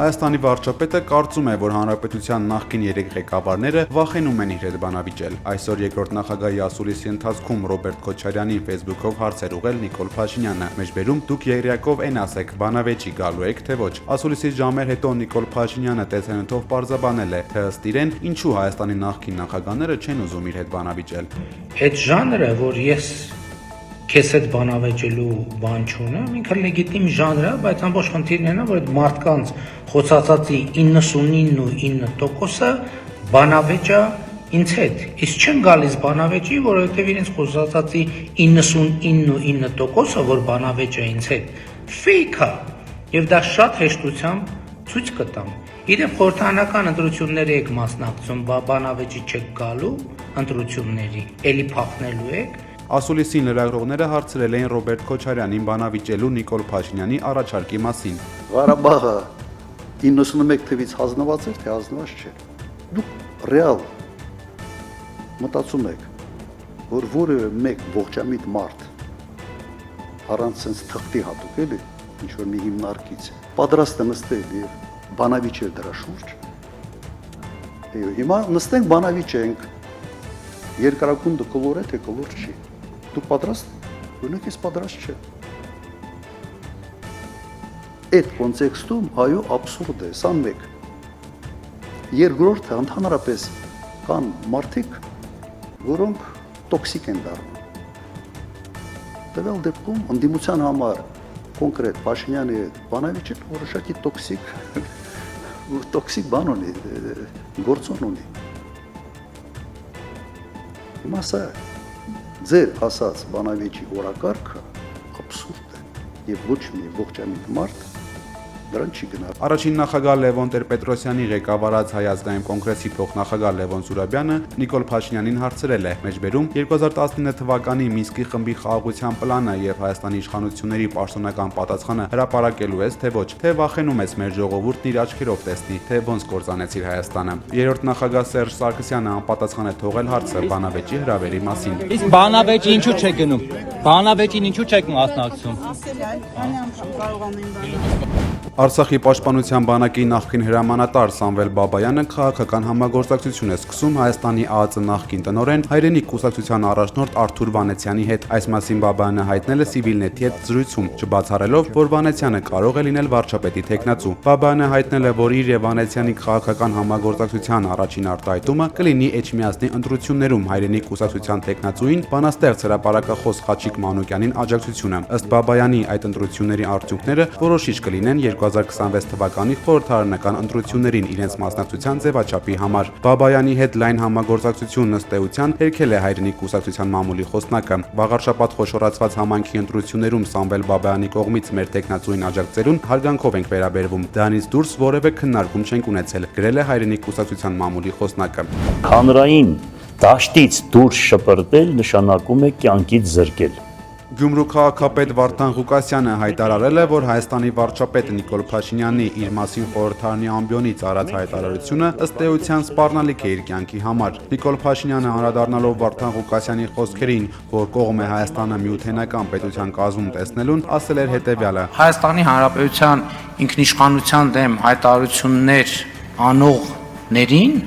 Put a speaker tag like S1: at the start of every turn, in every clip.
S1: Հայաստանի վարչապետը կարծում է, որ հանրապետության նախկին 3 ղեկավարները վախենում են իր հետ բանավիճել։ Այսօր երկրորդ նախագահի ասուլիսի ընթացքում Ռոբերտ Քոչարյանի Facebook-ով հարց էր ուղղել Նիկոլ Փաշինյանը։ Մեջբերում դուք երրյակով են ասեք, բանավեճի գալու եք, թե ոչ։ Ասուլիսի ժամեր հետո Նիկոլ Փաշինյանը տեսանյութով պարզաբանել է, թե ըստ իրեն ինչու Հայաստանի նախկին նախագահները չեն ուզում իր հետ բանավիճել։
S2: Այդ ժանրը, որ ես քեզ հետ բանավեճելու բան չունեմ, ինքը լեգիտիմ ժանր է, բայց ամբողջ խնդիրն է, որ այդ մարդկանց խոսածածի 99.9%-ը բանավեճ է ինձ հետ։ Իսկ չեմ գալիս բանավեճի, որովհետև իրենց խոսածածի 99.9%-ը, որ բանավեճ է ինձ հետ, fake է, եւ դա շատ հեշտությամբ ցույց կտամ։ Իրեն խորհրդարանական ընտրությունների եք մասնակցում, բանավեճի չեք գալու ընտրությունների, էլի փախնելու եք։
S1: Ասուլիսին լրագրողները հարցրել էին Ռոբերտ Քոչարյանին բանավիճելու Նիկոլ Փաշինյանի առաջարկի մասին։
S3: Ղարաբաղը 91 թվից հանձնված էր, թե հանձնված չէ։ Դուք ռեալ մտածում եք, որ որևէ մեկ ողջամիտ մարդ առանց sense թղթի հատուկ էլի, ինչ որ մի հիմնարկից պատրաստ է նստել եւ բանավիճել դրա շուրջ։ Հիմա նստենք բանավիճենք, երկրակունդը կլոր է, թե կլոր չի։ Դուք պատրաստ, օրինակ ես պատրաստ չեմ։ Այդ կոնտեքստում այո աբսուրդ է, սա մեկ։ Երկրորդը ընդհանրապես կան մարդիկ, որոնք տոքսիկ են դառնում։ Տվյալ դեպքում ընդդիմության համար կոնկրետ Փաշինյանի հետ բանավիճել որոշակի տոքսիկ բան ունի, գործոն ունի։ Հիմա սա ձեր ասած բանավեճի օրակարգը աբսուրդ է եւ ոչ մի ողջամիտ մարդ դրան չի գնա։
S1: Առաջին նախագահ Լևոն Տեր-Պետրոսյանի ղեկավարած Հայ ազգային կոնգրեսի փոխնախագահ Լևոն Սուրաբյանը Նիկոլ Փաշինյանին հարցրել է. մեջբերում 2019 թվականի Մինսկի խմբի խաղաղության պլանը եւ Հայաստանի իշխանությունների պաշտոնական պատասխանը հրապարակելու ես, թե ոչ, թե վախենում ես մեր ժողովուրդն իր աչքերով տեսնի, թե ոնց կործանեցիր Հայաստանը։ Երրորդ նախագահ Սերժ Սարգսյանը անպատասխան է թողել հարցը բանավեճի հրավերի մասին։
S4: Իսկ բանավեճի ինչու չեք գնում։ Բանավեճին ինչու չեք մասնակցում։
S1: Արցախի պաշտպանության բանակի նախկին հրամանատար Սամվել Բաբայանը քաղաքական համագործակցություն է սկսում Հայաստանի ԱԱԾ նախկին տնօրեն Հայրենիք կուսակցության առաջնորդ Արթուր Վանեցյանի հետ։ Այս մասին Բաբայանը հայտնել է Civilnet-ի հետ զրույցում, չբացառելով, որ Վանեցյանը կարող է լինել վարչապետի թեկնածու։ Բաբայանը հայտնել է, որ իր եւ Վանեցյանի քաղաքական համագործակցության առաջին արտահայտումը կլինի Էջմիածնի ընտրություններում Հայրենիք կուսակցության թեկնածուին բանաստեղծ հրապարակախոս Խաչիկ Մանուկյանին աջակցությունը։ Ըստ Բաբայանի այդ ընտրությունների արդյունքները որոշիչ կլինեն 2026 թվականի խորհրդարանական ընտրություններին իրենց մասնակցության ձևաչափի համար։ Բաբայանի հետ լայն համագործակցությունն ըստ էության հերքել է Հայրենիք կուսակցության մամուլի խոսնակը։ Վաղարշաբաթ խոշորացված համայնքի ընտրություններում Սամվել Բաբայանի կողմից մեր թեկնածուին աջակցելուն հարգանքով ենք վերաբերվում։ Դրանից դուրս որևէ քննարկում չենք ունեցել, գրել է Հայրենիք կուսակցության մամուլի խոսնակը։
S5: Հանրային դաշտից դուրս շպրտել նշանակում է կյանքից զրկել։
S1: Գյումրու քաղաքապետ Վարդան Ղուկասյանը հայտարարել է, որ Հայաստանի վարչապետ Նիկոլ Փաշինյանի իր մասին խորհրդարանի ամբիոնից արած հայտարարությունը ըստ էության սպառնալիք է իր կյանքի համար։ Նիկոլ Փաշինյանը անդրադառնալով Վարդան Ղուկասյանի խոսքերին, որ կողմ է Հայաստանը միութենական պետության կազմում տեսնելուն, ասել էր հետևյալը.
S2: Հայաստանի Հանրապետության ինքնիշխանության դեմ հայտարարություններ անողներին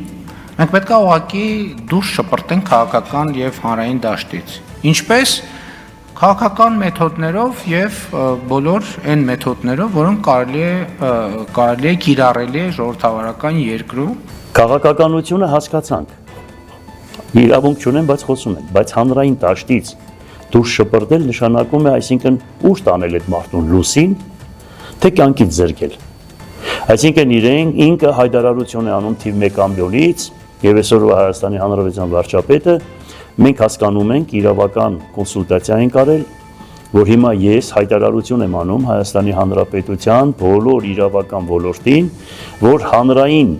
S2: մենք պետք է ուղղակի դուրս շպրտենք քաղաքական եւ հանրային դաշտից։ Ինչպես քաղաքական մեթոդներով եւ բոլոր այն մեթոդներով, որոնք կարելի է կիրառելի է ժողովրդավարական երկրում։
S5: Քաղաքականությունը հասկացանք։ Իրավունք չունեն, բայց խոսում են, բայց հանրային դաշտից դուրս շպրտել նշանակում է, այսինքն ուր տանել այդ մարդուն լուսին, թե կյանքից զրկել։ Այսինքն իրեն ինքը հայտարարություն է անում թիվ 1 ամբիոնից եւ այսօրվա Հայաստանի Հանրապետության վարչապետը մենք հասկանում ենք իրավական կոնսուլտացիա ենք արել, որ հիմա ես հայտարարություն եմ անում Հայաստանի Հանրապետության բոլոր իրավական ոլորտին, որ հանրային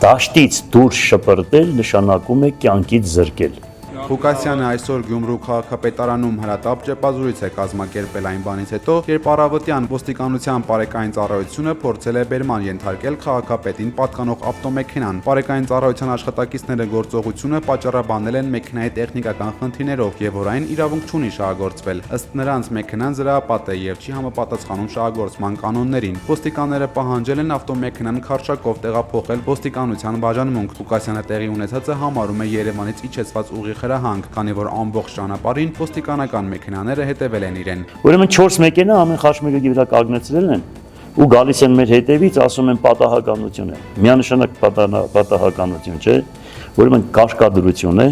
S5: դաշտից դուրս շպրտել նշանակում է կյանքից զրկել։
S1: Ղուկասյանը այսօր Գյումրու քաղաքապետարանում հրատապ ճեպազրույց է կազմակերպել այն բանից հետո, երբ առավոտյան ոստիկանության բարեկային ծառայությունը փորձել է բերման ենթարկել քաղաքապետին պատկանող ավտոմեքենան։ Բարեկային ծառայության աշխատակիցները գործողությունը պատճառաբանել են մեքենայի տեխնիկական խնդիրներով եւ որ այն իրավունք չունի շահագործվել։ Ըստ նրանց մեքենան զրահապատ է եւ չի համապատասխանում շահագործման կանոններին։ Ոստիկանները պահանջել են ավտոմեքենան քարշակով տեղափոխել ոստիկանության բաժանմունք։ Ղուկասյանը տեղի ունեցածը համարում է Երևանից իջեցված ուղիղ հրահանգ, քանի որ ամբողջ ճանապարհին ոստիկանական մեքենաները հետևել են իրեն։
S5: Ուրեմն 4 մեքենա ամեն խաչմերուկի վրա կանգնեցրել են ու գալիս են մեր հետևից, ասում են պատահականություն է։ Միանշանակ պատահականություն չէ, ուրեմն կաշկադրություն է։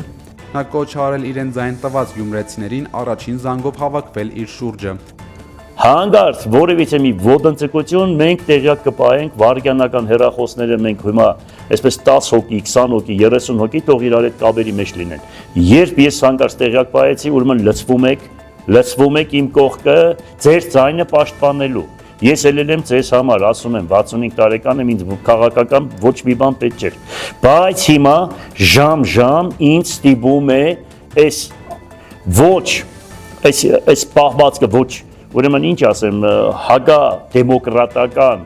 S1: Նա կոչ արել իրեն ձայն տված գյումրեցիներին առաջին զանգով հավաքվել իր շուրջը։
S5: Հանգարց որևիցե մի ոտնձգություն մենք տեղյակ կպահենք վարքյանական հեռախոսները մենք հիմա այսպես 10 հոգի, 20 հոգի, 30 հոգի թող իրար այդ կաբերի մեջ լինեն։ Երբ ես հանգարց տեղյակ պահեցի, ուրեմն լցվում եք իմ կողքը ձեր ձայնը պաշտպանելու։ Ես ելել եմ ձեզ համար, ասում եմ 65 տարեկան եմ, ինձ քաղաքական ոչ մի բան պետք չէր։ Բայց հիմա ժամ ինձ ստիպում է այս պահվածքը ոչ, ուրեմն ինչ ասեմ, հագա դեմոկրատական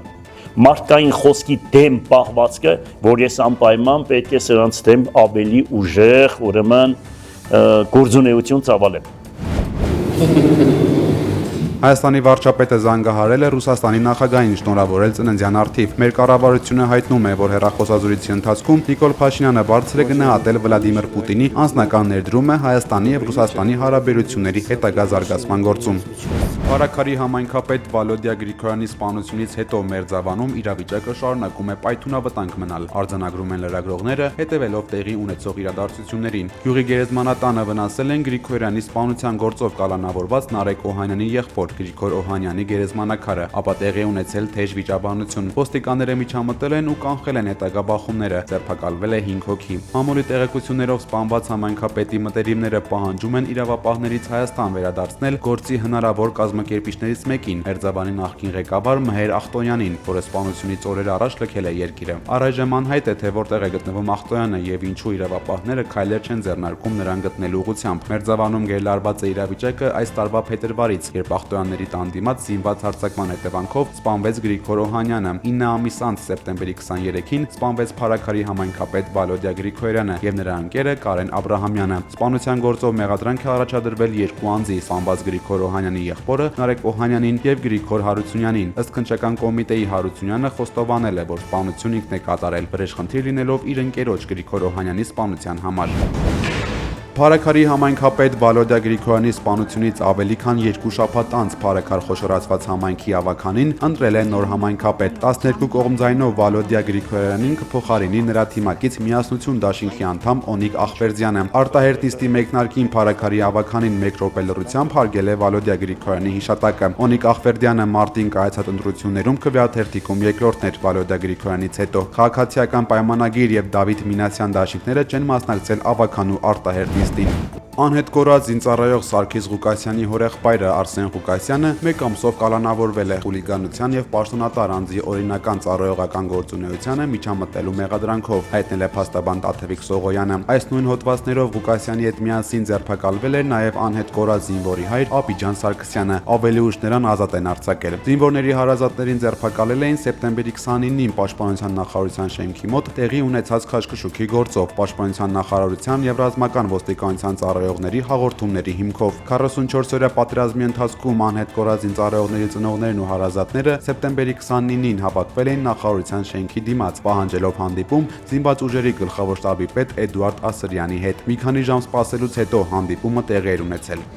S5: մարդկային խոսքի դեմ պահվածքը, որ ես անպայման պետք է սրանց դեմ ավելի ուժեղ, ուրեմն գործունեություն ծավալեմ։
S1: Հայաստանի վարչապետը զանգահարել է Ռուսաստանի նախագահին շնորհավորել ծննդյան առթիվ։ Մեր կառավարությունը հայտնում է, որ հեռախոսազրույցի ընթացքում Նիկոլ Փաշինյանը բարձր է գնահատել Վլադիմիր Պուտինի անձնական ներդրումը Հայաստանի եւ Ռուսաստանի հարաբերությունների հետագա զարգացման գործում։ Փարաքարի համայնքապետ Վալոդիա Գրիգորյանի սպանությունից հետո Մերձավանում իրավիճակը շարունակում է պայթունավտանգ մնալ, արձանագրում են լրագրողները, հետևելով տեղի ունեցող իրադարձություններին։ Գյուղի գերեզմանատանը վնասել են Գրիգորյանի սպանության գործով կալանավորված Նարեկ Օհանյանի եղբոր Գրիգոր Օհանյանի գերեզմանակարը, ապա տեղի ունեցել թեժ վիճաբանություն։ Ոստիկանները միջամտել են ու կանխել են հետագա բախումները, ձերբակալվել է 5 հոգի։ Մամուլի տեղեկություններով սպանված համայնքապետի մտերիմները պահանջում են իրավապահներից Հայաստան վերադարձնել գործի հնարավոր կազմակերպիչներից մեկին, Մերձավանի նախկին ղեկավար Մհեր Ախտոյանին, որը սպանությունից օրեր առաջ լքել է երկիրը։ Առայժմ անհայտ է, թե որտեղ է գտնվում Ախտոյանը եւ ինչու իրավապահները քայլեր չեն ձեռնարկում նրան գտնելու ուղղությամբ։ Մերձավանում գերլարված է իրավիճակը այս տարվա փետրվարից, երբ Ախտոյանների տան դիմաց զինված հարձակման հետևանքով սպանվեց Գրիգոր Օհանյանը։ 9 ամիս անց սեպտեմբերի 23-ին սպանվեց Փարաքարի համայնքապետ Վալոդիա Գրիգորյանը եւ նրա ընկերը Կարեն Աբրահամյանը։ Սպանության գործով մեղադրանք է առաջադրվել 2 անձի՝ սպանված Գրիգոր Օհանյանի եղբորը Նարեկ Օհանյանին եւ Գրիգոր Հարությունյանին։ Ըստ քննչական կոմիտեի Հարությունյանը խոստովանել է, որ սպանություն ինքն է կատարել, վրեժխնդիր լինելով իր ընկերոջ Գրիգոր Օհանյանի սպանության համար։ Փարաքարի համայնքապետ Վալոդիա Գրիգորյանի սպանությունից ավելի քան 2 շաբաթ անց Փարաքար խոշորացված համայնքի ավականին ընտրել է նոր համայնքապետ։ 12 կողմձայնով Վալոդիա Գրիգորյանին կփոխարինի նրա թիմակից Միասնություն դաշինքի անդամ Օնիկ Ախվերդյանը։ Արտահերտ նիստի մեկնարկին Փարաքարի ավականին 1 րոպե լռությամբ հարգել է Վալոդիա Գրիգորյանի հիշատակը։ Օնիկ Ախվերդյանը մարտին կայացած ընտրություններում քվեաթերթիկում երկրորդն էր Վալոդիա Գրիգորյանից հետո։ Քաղաքացիական պայմանագիր եւ Դավիթ Մինասյան դաշինքները չեն մասնակցել ավականու արտահերտ Անհետ կորած զինծառայող Սարգիս Ղուկասյանի հորեղբայրը Արսեն Ղուկասյանը 1 ամսով կալանավորվել է խուլիգանության եւ պաշտոնատար անձի օրինական ծառայողական գործունեությանը միջամտելու մեղադրանքով, հայտնել է փաստաբան Տաթևիկ Սողոյանը։ Այս նույն հոդվածներով Ղուկասյանի հետ միասին ձերբակալվել էր նաեւ անհետ կորած զինվորի հայր Աբիջան Սարգսյանը։ Ավելի ուշ նրան ազատ են արձակել։ Զինվորների հարազատներին ձերբակալել էին սեպտեմբերի 29-ին Պաշտպանության նախարարության շենքի մոտ տեղի ունեցած քաշքշուկի գործով, Պաշտպանության նախարարության եւ ռազմական ոստիկանության ծառայողների հաղորդումների հիմքով։ 44-օրյա պատերազմի ընթացքում անհետ կորած զինծառայողների ծնողներն ու հարազատները սեպտեմբերի 29-ին հավաքվել էին նախարարության շենքի դիմաց, պահանջելով հանդիպում զինված ուժերի գլխավոր շտաբի պետ Էդուարդ Ասրյանի հետ։ Մի քանի ժամ սպասելուց հետո հանդիպումը տեղի էր ունեցել։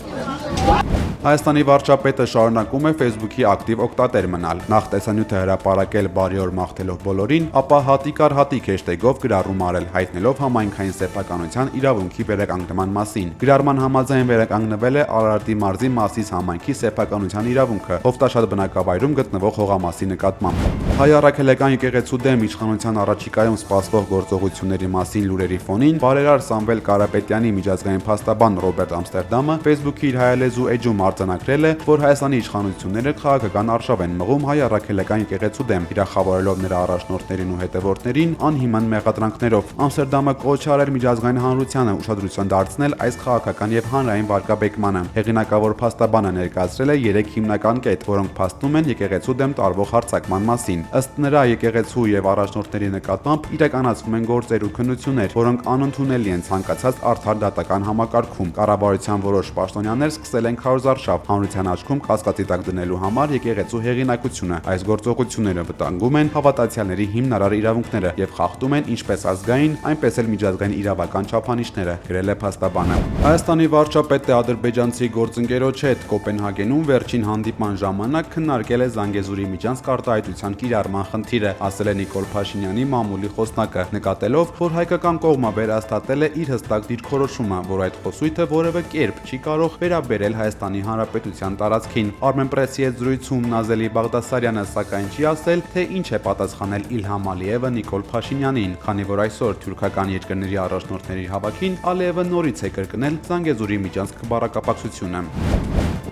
S1: Հայաստանի վարչապետը շարունակում է Facebook-ի ակտիվ օգտատեր մնալ։ Նախ տեսանյութը հրապարակել բարի օր մաղթելով բոլորին, ապա հատիկ առ հատիկ հեշթեգով գրառում արել, հայտնելով համայնքային սեփականության իրավունքի վերականգնման մասին։ Գրառման համաձայն վերականգնվել է Արարատի մարզի Մասիս համայնքի սեփականության իրավունքը Հովտաշատ բնակավայրում գտնվող հողամասի նկատմամբ։ Հայ առաքելական եկեղեցու դեմ իշխանության առաջիկայում սպասվող գործողությունների մասին լուրերի ֆոնին բարերար Սամվել Կարապետյանի միջազգային փաստաբան Ռոբերտ Ամստերդամը Facebook-ի իր հայալեզու էջում արձանագրել է, որ Հայաստանի իշխանությունները քաղաքական արշավ են մղում հայ առաքելական եկեղեցու դեմ, իրախավորելով նրա առաջնորդներին ու հետևորդներին անհիմն մեղադրանքներով։ Ամստերդամը կոչ արել միջազգային հանրությանը ուշադրություն դարձնել այս քաղաքական եւ հանրային վարկաբեկմանը։ Հեղինակավոր փաստաբանը ներկայացրել է 3 հիմնական կետ, որոնք փաստում են եկեղեցու դեմ տարվող հարձակման մասին։ Ըստ նրա, եկեղեցու եւ առաջնորդների նկատմամբ իրականացվում են գործեր ու քննություններ, որոնք անընդունելի են ցանկացած արդար դատական համակարգում։ Կառավարության որոշ պաշտոնյաներ սկսել են քարոզարշավ հանրության աչքում կասկածի տակ դնելու համար եկեղեցու հեղինակությունը։ Այս գործողությունները վտանգում են հավատացյալների հիմնարար իրավունքները եւ խախտում են ինչպես ազգային, այնպես էլ միջազգային իրավական չափանիշները, գրել է փաստաբանը։ Հայաստանի վարչապետը ադրբեջանցի գործընկերոջ հետ Կոպենհագենում վերջին հանդիպման ժամանակ քննարկել է Զանգեզուրի միջանցք արտահայտության կիրառման խնդիրը, ասել է Նիկոլ Փաշինյանի մամուլի խոսնակը, նկատելով, որ հայկական կողմը վերահաստատել է իր հստակ դիրքորոշումը, որ այդ խոսույթը որևէ կերպ չի կարող վերաբերել Հայաստանի Հանրապետության տարածքին։ Armenpress-ի հետ զրույցում Նազելի Բաղդասարյանը սակայն չի ասել, թե ինչ է պատասխանել Իլհամ Ալիևը Նիկոլ Փաշինյանին, քանի որ այսօր թուրքական երկրների առաջնորդների հավաքին Ալիևը նորից է կրկնել Զանգեզուրի միջանցք բառակապակցությունը։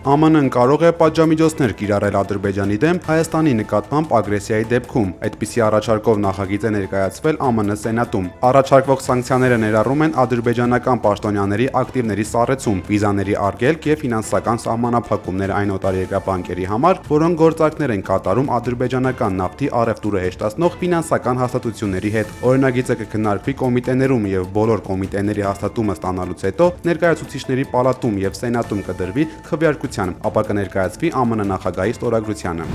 S1: ԱՄՆ-ն կարող է պատժամիջոցներ կիրառել Ադրբեջանի դեմ Հայաստանի նկատմամբ ագրեսիայի դեպքում։ Այդպիսի առաջարկով նախագիծ է ներկայացվել ԱՄՆ Սենատում։ Առաջարկվող սանկցիաները ներառում են ադրբեջանական պաշտոնյաների ակտիվների սառեցում, վիզաների արգելք եւ ֆինանսական սահմանափակումներ այն օտարերկրյա բանկերի համար, որոնք գործարքներ են կատարում ադրբեջանական նավթի առևտուրը հեշտացնող ֆինանսական հաստատությունների հետ։ Օրինագիծը կքննարկվի կոմիտեներում եւ բոլոր կոմիտեների հաստատումը ստանալուց հետո ներկայացուցիչների պալատում եւ Սենատում կդրվի քվեարկության, ապա կներկայացվի ԱՄՆ նախագահի ստորագրությանը։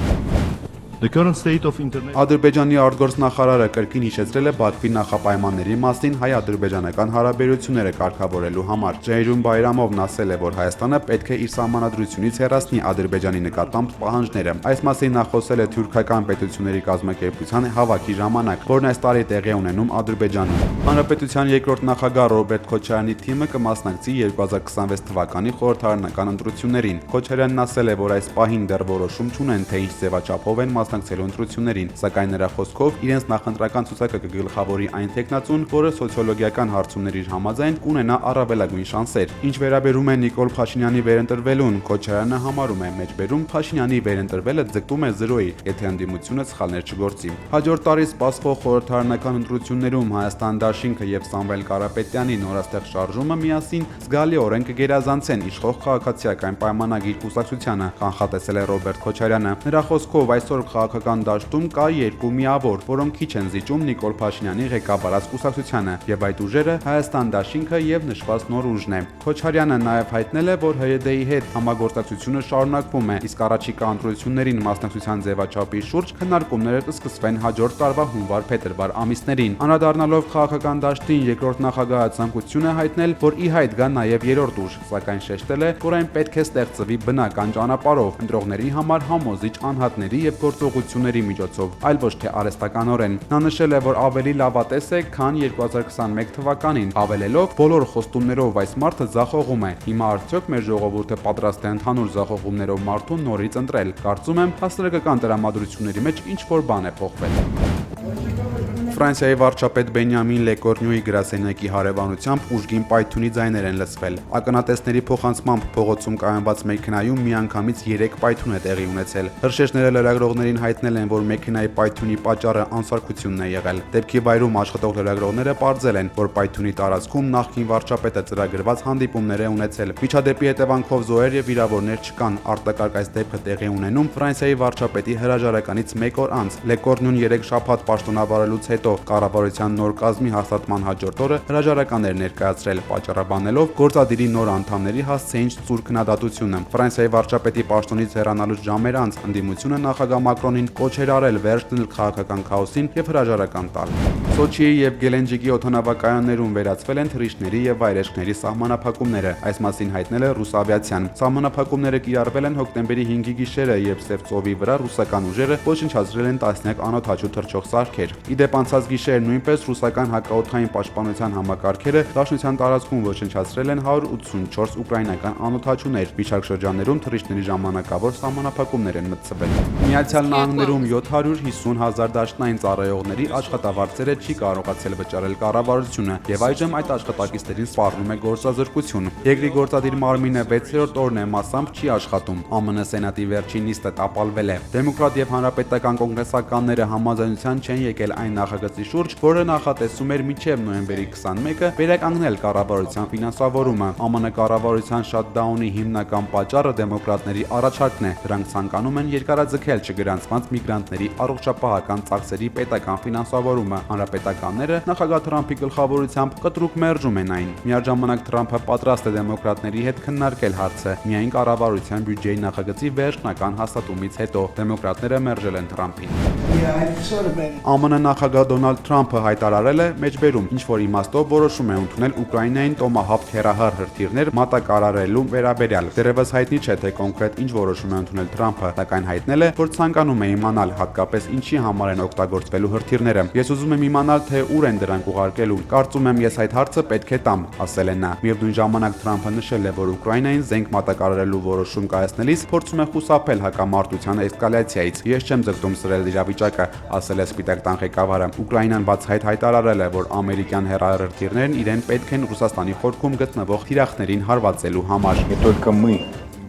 S1: Ադրբեջանի արտգործնախարարը կրկին հիշեցրել է Բաքվի նախապայմանների մասին հայ-ադրբեջանական հարաբերությունները կարգավորելու համար։ Ջեյրուն Բայրամովն ասել է, որ Հայաստանը պետք է իր սահմանադրությունից հեռացնի Ադրբեջանի նկատմամբ պահանջները։ Այս մասին նա խոսել է թուրքական պետությունների կազմակերպության հավաքի ժամանակ, որն այս տարի տեղի ունենում Ադրբեջանում։ Հանրապետության երկրորդ նախագահ Ռոբերտ Քոչարյանի թիմը կմասնակցի 2026 թվականի խորհրդարանական ընտրություններին։ Քոչարյանն ասել է, որ այս պահին դեռ որոշում չունեն, թե ինչ ձևաչափով են մասնակցելու ընտրություններին, սակայն նրա խոսքով իրենց նախընտրական ցուցակը կգլխավորի այն տեխնացուն, որը սոցիոլոգիական հարցումների համաձայն կունենա առավելագույն շանսեր։ Ինչ վերաբերում է Նիկոլ Փաշինյանի վերընտրվելուն, Քոչարյանը համարում է մեջբերում Փաշինյանի վերընտրվելը ձգտում է 0-ի, եթե ընդդիմությունը սխալներ չգործի։ Հաջորդ տարի սպասվող խորհրդարանական ընտրություններում Հայաստան Դաշինքը եւ Սամվել Կարապետյանի նորաստեղծ շարժումը միասին զգալիորեն կգերազանցեն իշխող քաղաքացիական պայմանագիր կուսակցությանը, կանխատեսել է Ռոբերտ Քոչարյանը։ Նրա խոսքով այսօր քաղաքական դաշտում կա երկու միավոր, որոնք քիչ են զիջում Նիկոլ Փաշինյանի ղեկավարած կուսակցությանը, եւ այդ ուժերը Հայաստան Դաշինքը եւ նշված նոր ուժն է։ Քոչարյանը նաեւ հայտնել է, որ ՀՅԴ-ի հետ համագործակցությունը շարունակվում է, իսկ առաջիկա ընտրություններին մասնակցության ձևաչափի շուրջ քննարկումները կսկսվեն հաջորդ տարվա հունվար-փետրվար ամիսներին։ Անդրադառնալով քաղաքական դաշտին երկրորդ նախագահը ցանկություն է հայտնել, որ ի հայտ գա նաեւ երրորդ ուժ, սակայն շեշտել է, որ այն պետք է ստեղծվի բնական ճանապարհով, ընտրողների համար համոզիչ անհատների եւ գործողությունների միջոցով, այլ ոչ թե արհեստականորեն։ Նա նշել է, որ ավելի լավատես է, քան 2021 թվականին, հավելելով, բոլոր խոստումներով այս մարդը ձախողում է։ Հիմա արդյոք մեր ժողովուրդը պատրաստ է ընդհանուր ձախողումներով մարդուն նորից ընտրել։ Կարծում եմ, հասարակական տրամադրությունների մեջ ինչ որ բան է փոխվել։ Ֆրանսիայի վարչապետ Բենյամին Լեկորնյուի գրասենյակի հարևանությամբ ուժգին պայթյունի ձայներ են լսվել։ Ակնատեսների փոխանցմամբ փողոցում կայանված մեքենայում միանգամից 3 պայթյուն է տեղի ունեցել։ Հրշեջները լրագրողներին հայտնել են, որ մեքենայի պայթյունի պատճառը անսարքությունն է եղել։ Դեպքի վայրում աշխատող լրագրողները պարզել են, որ պայթյունի տարածքում նախկին վարչապետը ծրագրված հանդիպումներ է ունեցել։ Միջադեպի հետևանքով զոհեր եւ վիրավորներ չկան։ Արտակարգ այս դեպքը տեղի ունենում Ֆրանսիայի վարչապետի հրաժարականից 1 օր անց։ Լեկորնյուն 3 շաբաթ պաշտոնավարելուց հետո կառավարության նոր կազմի հաստատման հաջորդ օրը հրաժարականներ ներկայացրել, պատճառաբանելով գործադիրի նոր անդամների հասցեին ծուր քննադատությունը։ Ֆրանսիայի վարչապետի պաշտոնից հեռանալուց ժամեր անց ընդդիմությունը նախագահ Մակրոնին կոչ էր արել վերջ դնել քաղաքական քաոսին եւ հրաժարական տալ։ Սոչիի եւ Գելենջիկի օդանավակայաններում վերացվել են թռիչքների եւ վայրեջքների սահմանափակումները։ Այս մասին հայտնել է ռուս ավիացիան։ Սահմանափակումները կիրառվել են հոկտեմբերի 5-ի գիշերը, երբ Սև ծովի վրա ռուսական ուժերը ոչնչացրել են տասնյակ անօդաչու թռչող սարքեր։ Ի դեպ անցած գիշեր նույնպես ռուսական հակաօդային պաշտպանության համակարգերը Դաշնության տարածքում ոչնչացրել են 184 ուկրաինական անօդաչուներ։ Միջարկ շրջաններում թռիչքների ժամանակավոր սահմանափակումներ են մտցվել։ Միացյալ Նահանգներում 750,000 դաշնային ծառայողների աշխատավարձերը չի չի կարողացել վճարել կառավարությունը եւ այժմ այդ աշխատակիցներին սպառնում է գործազրկություն։ Երկրի գործադիր մարմինը 6-րդ օրն է մասամբ չի աշխատում։ ԱՄՆ սենատի վերջին նիստը տապալվել է։ Դեմոկրատ եւ հանրապետական կոնգրեսականները համաձայնության չեն եկել այն նախագծի շուրջ, որը նախատեսում էր մինչև նոյեմբերի 21-ը վերականգնել կառավարության ֆինանսավորումը։ ԱՄՆ կառավարության շատդաունի հիմնական պատճառը դեմոկրատների առաջարկն է։ Դրանք ցանկանում են երկարաձգել չգրանցված միգրանտների առողջապահական ծախսերի պետական ֆինանսավորումը։ Հանրապետականները նախագահ Թրամփի գլխավորությամբ կտրուկ մերժում են այն։ Միաժամանակ Թրամփը պատրաստ է դեմոկրատների հետ քննարկել հարցը միայն կառավարության բյուջեի նախագծի վերջնական հաստատումից հետո։ Դեմոկրատները մերժել են Թրամփին։ ԱՄՆ նախագահ Դոնալդ Թրամփը հայտարարել է մեջբերում ինչ որ իմաստով որոշում է ընդունել Ուկրաինային տոմահավք հեռահար հրթիռներ մատակարարելու վերաբերյալ։ Դեռևս հայտնի չէ թե կոնկրետ ինչ որոշում է ընդունել Թրամփը, սակայն հայտնել է, որ ցանկանում է իմանալ հատկապես ինչի համար են օգտագործվելու հրթիռները։ Ես ուզում եմ իմանալ, թե ուր են դրանք ուղարկելու։ Կարծում եմ ես այդ հարցը պետք է տամ, ասել է նա։ Միևնույն ժամանակ Թրամփը նշել է, որ Ուկրաինային զենք մատակարարելու որոշում կայացնելիս փորձում է խուսափել հակամարտության էսկալացիայից։ Ես չեմ ձգտում սրել իրավիճակը, ասել է Սպիտակ տան ղեկավարը։ Ուկրաինան բացահայտ հայտարարել է, որ ամերիկյան հեռահրթիռներն իրեն պետք են Ռուսաստանի խորքում գտնվող թիրախներին հարվածելու համար։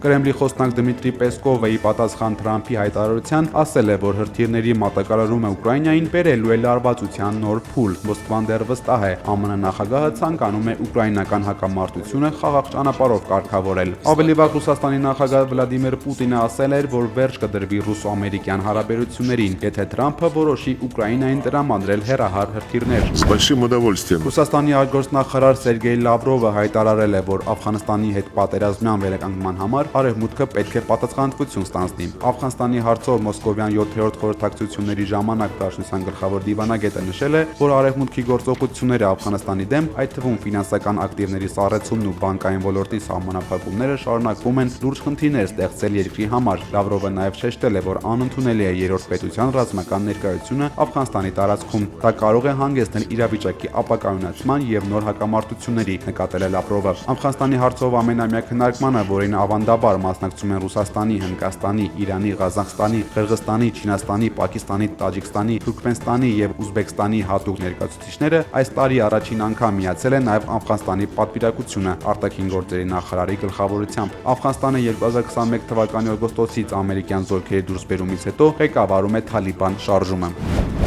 S1: Կրեմլի խոսնակ Դմիտրի Պեսկովը ի պատասխան Թրամփի հայտարարության ասել է, որ հրթիռների մատակարարումը Ուկրաինային բերելու է լարվածության նոր փուլ։ Մոսկվան դեռ վստահ է, ԱՄՆ նախագահը ցանկանում է ուկրաինական հակամարտությունը խաղաղ ճանապարհով կարգավորել։ Ավելի վաղ Ռուսաստանի նախագահ Վլադիմիր Պուտինը ասել էր, որ վերջ կդրվի ռուսո-ամերիկյան հարաբերություններին, եթե Թրամփը որոշի Ուկրաինային տրամադրել հեռահար հրթիռներ։
S6: С большим удовольствием.
S1: Ռուսաստանի արտգործնախարար Սերգեյ Լավրովը հայտարարել է, որ Աֆղանստանի հետ պատերազմյան վերականգնման համար Արևմուտքը պետք է պատասխանատվություն ստանձնի։ Աֆղանստանի հարցով Մոսկովյան 7-րդ խորհրդակցությունների ժամանակ Դաշնության գլխավոր դիվանագետը նշել է, որ Արևմուտքի գործողությունները Աֆղանստանի դեմ, այդ թվում ֆինանսական ակտիվների սառեցումն ու բանկային ոլորտի սահմանափակումները շարունակվում են լուրջ խնդիրներ ստեղծել երկրի համար։ Լավրովը նաև շեշտել է, որ անընդունելի է երրորդ պետության ռազմական ներկայությունը Աֆղանստանի տարածքում։ Դա կարող է հանգեցնել իրավիճակի ապակայունացման եւ նոր հակամարտությունների, նկատել է Լավրովը։ Աֆղանստանի հարցով ամենամյա քննարկմանը, որին ավանդաբար մասնակցում են Ռուսաստանի, Հնդկաստանի, Իրանի, Ղազախստանի, Қырғызստանի, Չինաստանի, Պակիստանի, Տաջիկստանի, Թուրքմենստանի եւ Ուզբեկստանի հատուկ ներկայացուցիչները, այս տարի առաջին անգամ միացել են նաեւ Աֆղանստանի պատվիրակությունը արտաքին գործերի նախարարի գլխավորությամբ։ Աֆղանստանը 2021 թվականի օգոստոսից ամերիկյան զորքերի դուրսբերումից հետո ղեկավարում է Թալիբան շարժումը։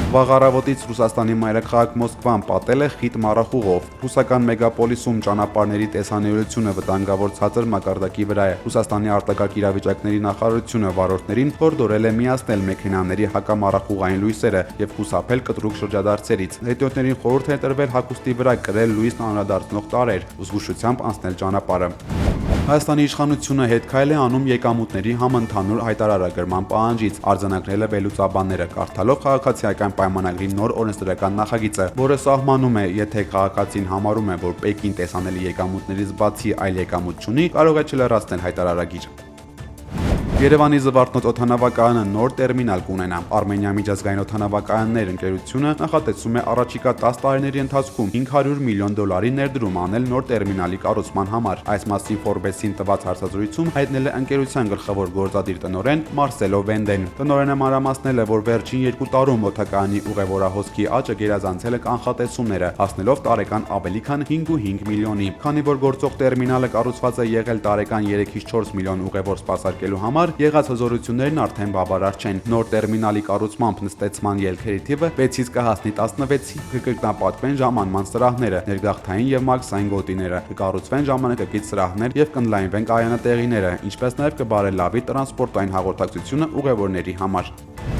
S1: Վաղ առավոտից Ռուսաստանի մայրաքաղաք Մոսկվան պատել է խիտ մառախուղով։ Ռուսական մեգապոլիսում ճանապարհների տեսանելիությունը վտանգավոր ցածր մակարդակի վրա է։ Ռուսաստանի արտակարգ իրավիճակների նախարարությունը վարորդներին հորդորել է միացնել մեքենաների հակամառախուղային լույսերը եւ խուսափել կտրուկ շրջադարձերից։ Հետիոտներին խորհուրդ է տրվել հագուստի վրա կրել լույսն անդրադարձնող տարրեր, զգուշությամբ անցնել ճանապարհը։ Հայաստանի իշխանությունը հետքայլ է անում եկամուտների համընդհանուր հայտարարագրման պահանջից, արձանագրել է վերլուծաբանները, կարդալով քաղաքացիական պայմանագրի նոր օրենսդրական նախագիծը, որը սահմանում է, եթե քաղաքացին համարում է, որ Պեկին տեսանելի եկամուտներից բացի այլ եկամուտ չունի, կարող է չլրացնել հայտարարագիր։ Երևանի Զվարթնոց օդանավակայանը նոր տերմինալ կունենա։ Արմենիա միջազգային օդանավակայաններ ընկերությունը նախատեսում է առաջիկա 10 տարիների ընթացքում $500 միլիոն ներդրում անել նոր տերմինալի կառուցման համար։ Այս մասին Forbes-ին տված հարցազրույցում հայտնել է ընկերության գլխավոր գործադիր տնօրեն Մարսելո Վենդեն։ Տնօրենը մանրամասնել է, որ վերջին 2 տարում օդակայանի ուղևորահոսքի աճը գերազանցել է կանխատեսումները, հասնելով տարեկան ավելի քան 5.5 միլիոնի։ Քանի որ գործող տերմինալը կառուցված է եղել տարեկան 3-ից 4 միլիոն ուղևոր սպասարկելու համար, եղած հզորություններն արդեն բավարար չեն։ Նոր տերմինալի կառուցմամբ նստեցման ելքերի թիվը 6-ից կհասնի 16-ի, կկրկնապատկվեն ժամանման սրահները, ներգաղթային եւ մաքսային գոտիները, կկառուցվեն ժամանակակից սրահներ եւ կընդլայնվեն կայանատեղիները, ինչպես նաեւ կբարելավի տրանսպորտային հաղորդակցությունը ուղևորների համար։